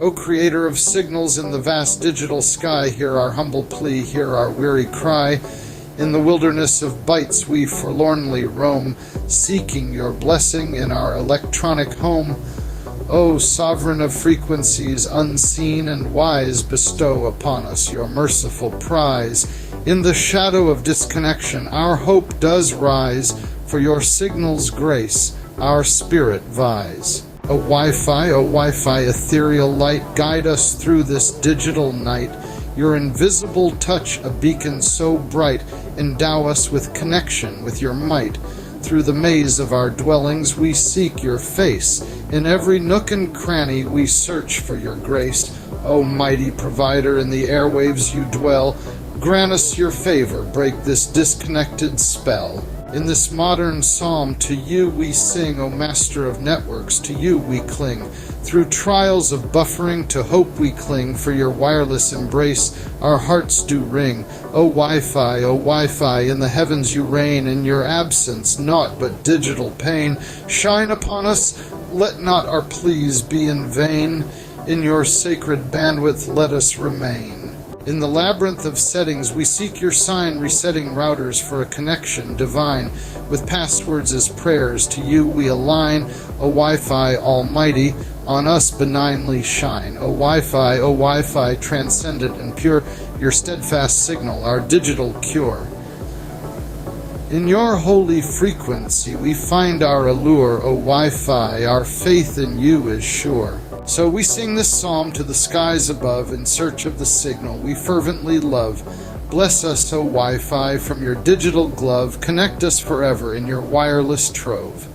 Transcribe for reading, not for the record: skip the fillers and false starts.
O creator of signals in the vast digital sky, hear our humble plea, hear our weary cry. In the wilderness of bytes we forlornly roam, seeking your blessing in our electronic home. O sovereign of frequencies unseen and wise, bestow upon us your merciful prize. In the shadow of disconnection our hope does rise, for your signal's grace our spirit vies. O Wi-Fi, ethereal light, guide us through this digital night. Your invisible touch, a beacon so bright, endow us with connection with your might. Through the maze of our dwellings we seek your face. In every nook and cranny we search for your grace. O mighty provider, in the airwaves you dwell. Grant us your favor, break this disconnected spell. In this modern psalm to you we sing, O master of networks, to you we cling. Through trials of buffering to hope we cling, for your wireless embrace our hearts do ring. O Wi-Fi, in the heavens you reign, in your absence naught but digital pain. Shine upon us, let not our pleas be in vain. In your sacred bandwidth let us remain. In the labyrinth of settings we seek your sign, resetting routers for a connection divine. With passwords as prayers to you we align. O Wi-Fi almighty, on us benignly shine. O Wi-Fi transcendent and pure, your steadfast signal our digital cure. In your holy frequency we find our allure. O Wi-Fi, our faith in you is sure. So we sing this psalm to the skies above, in search of the signal we fervently love. Bless us, O Wi-Fi, from your digital glove. Connect us forever in your wireless trove.